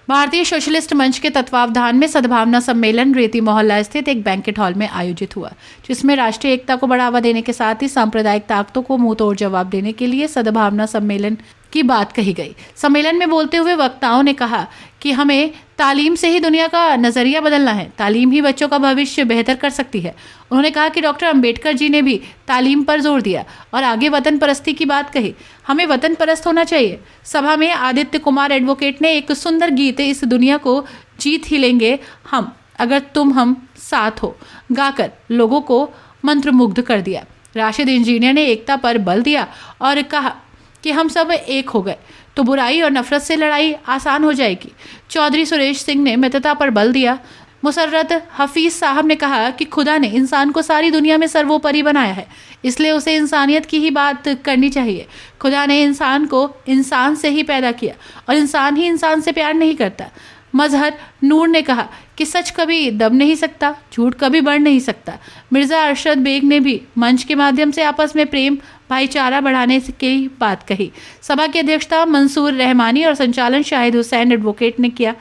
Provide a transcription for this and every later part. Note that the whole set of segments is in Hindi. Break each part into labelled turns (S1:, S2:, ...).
S1: भारतीय सोशलिस्ट मंच के तत्वावधान में सद्भावना सम्मेलन रेती मोहल्ला स्थित एक बैंकेट हॉल में आयोजित हुआ, जिसमें राष्ट्रीय एकता को बढ़ावा देने के साथ ही सांप्रदायिक ताकतों को मुंहतोड़ जवाब देने के लिए सद्भावना सम्मेलन की बात कही गई। सम्मेलन में बोलते हुए वक्ताओं ने कहा कि हमें तालीम से ही दुनिया का नजरिया बदलना है। तालीम ही बच्चों का भविष्य बेहतर कर सकती है। उन्होंने कहा कि डॉक्टर अंबेडकर जी ने भी तालीम पर जोर दिया और आगे वतन परस्ती की बात कही। हमें वतन परस्त होना चाहिए। सभा में आदित्य कुमार एडवोकेट ने एक सुंदर गीत इस दुनिया को जीत ही लेंगे हम अगर तुम हम साथ हो गाकर लोगों को मंत्रमुग्ध कर दिया। राशिद इंजीनियर ने एकता पर बल दिया और कहा कि हम सब एक हो गए तो बुराई और नफरत से लड़ाई आसान हो जाएगी। चौधरी सुरेश सिंह ने मित्रता पर बल दिया। मुसर्रत हफीज साहब ने कहा कि खुदा ने इंसान को सारी दुनिया में सर्वोपरि बनाया है, इसलिए उसे इंसानियत की ही बात करनी चाहिए। खुदा ने इंसान को इंसान से ही पैदा किया और इंसान ही इंसान से प्यार नहीं करता। मजहर नूर ने कहा कि सच कभी दब नहीं सकता, झूठ कभी बढ़ नहीं सकता। मिर्ज़ा अरशद बेग ने भी मंच के माध्यम से आपस में प्रेम भाईचारा बढ़ाने की बात कही। सभा की अध्यक्षता मंसूर रहमानी और संचालन शाहिद हुसैन एडवोकेट ने किया।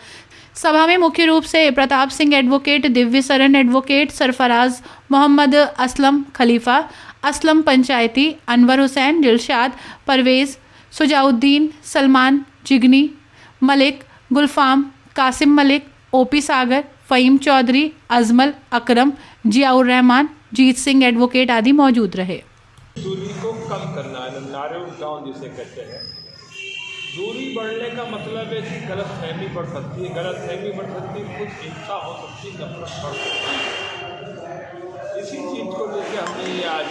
S1: सभा में मुख्य रूप से प्रताप सिंह एडवोकेट, दिव्य सरन एडवोकेट, सरफराज मोहम्मद, असलम खलीफा, असलम पंचायती, अनवर हुसैन, दिलशाद, परवेज़, सुजाउद्दीन, सलमान जिगनी, मलिक, गुलफाम, कासिम मलिक, ओपी सागर, फ़हीम चौधरी, अजमल, अकरम, जियाउर रहमान, जीत सिंह एडवोकेट आदि मौजूद रहे।
S2: दूरी को कम करना है, नारे डाउन जिसे कहते हैं। दूरी बढ़ने का मतलब है कि गलत फहमी बढ़ सकती है, गलत फहमी बढ़ सकती है, कुछ हिंसा हो सकती है, नफरत बढ़ सकती है। इसी चीज़ को लेकर हमने ये आज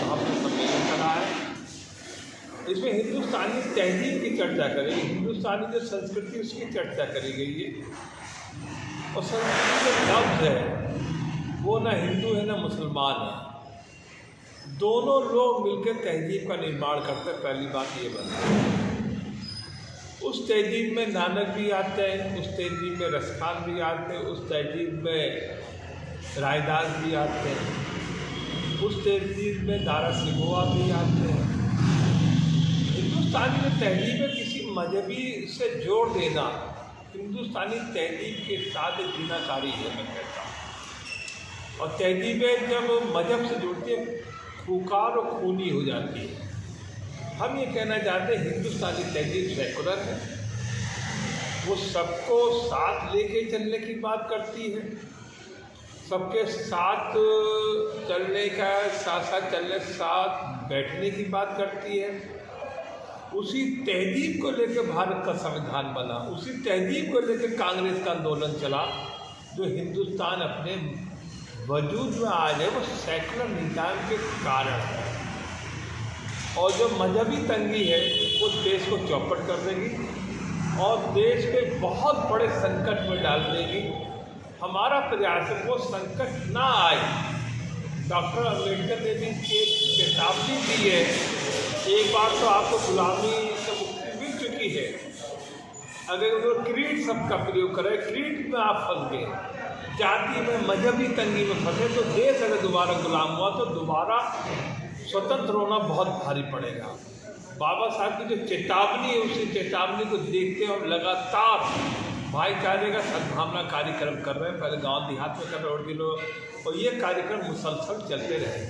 S2: हमने सम्मेलन करा है। इसमें हिंदुस्तानी तहजीब की चर्चा करेगी, हिंदुस्तानी जो संस्कृति उसकी चर्चा करी गई है। और संस्कृति जो लफ्ज़ है वो ना हिंदू है ना मुसलमान है, दोनों लोग मिलकर तहजीब का निर्माण करते हैं। पहली बात ये बनती है। उस तहजीब में नानक भी आते हैं, उस तहजीब में रसखान भी आते हैं, उस तहजीब में रायदास भी आते हैं, उस तहजीब में दारा सिगोआ भी आते हैं। हिंदुस्तानी तहजीब में किसी मजहबी से जोड़ देना हिंदुस्तानी तहजीब के साथ जीनाकारी है, मैं कहता हूँ। और तहजीबें जब मजहब से जुड़ती है खूंखार और खूनी हो जाती है। हम ये कहना चाहते हैं हिंदुस्तानी तहजीब सेकुलर है, वो सबको साथ लेके चलने की बात करती है, सबके साथ चलने का, साथ साथ चलने साथ बैठने की बात करती है। उसी तहजीब को लेकर भारत का संविधान बना, उसी तहजीब को लेकर कांग्रेस का आंदोलन चला। जो हिंदुस्तान अपने वजूद में आ जाए वो सेकुलर निज़ाम के कारण है। और जो मजहबी तंगी है वो देश को चौपट कर देगी और देश के बहुत बड़े संकट में डाल देगी। हमारा प्रयास है वो संकट ना आए। डॉक्टर अंबेडकर ने भी एक चेतावनी दी है, एक बार तो आपको गुलामी से मुक्ति मिल चुकी है, अगर वो क्रीड सबका प्रयोग करे, क्रीड में आप फंस गए, जाति में मजहबी तंगी में फंसे, तो देश अगर दोबारा गुलाम हुआ तो दोबारा स्वतंत्र होना बहुत भारी पड़ेगा। बाबा साहब की जो चेतावनी है उसी चेतावनी को देखते हैं और लगातार भाईचारे का सद्भावना कार्यक्रम कर रहे हैं। पहले गांव देहात में कर रहे और ये कार्यक्रम मुसलसल चलते रहे।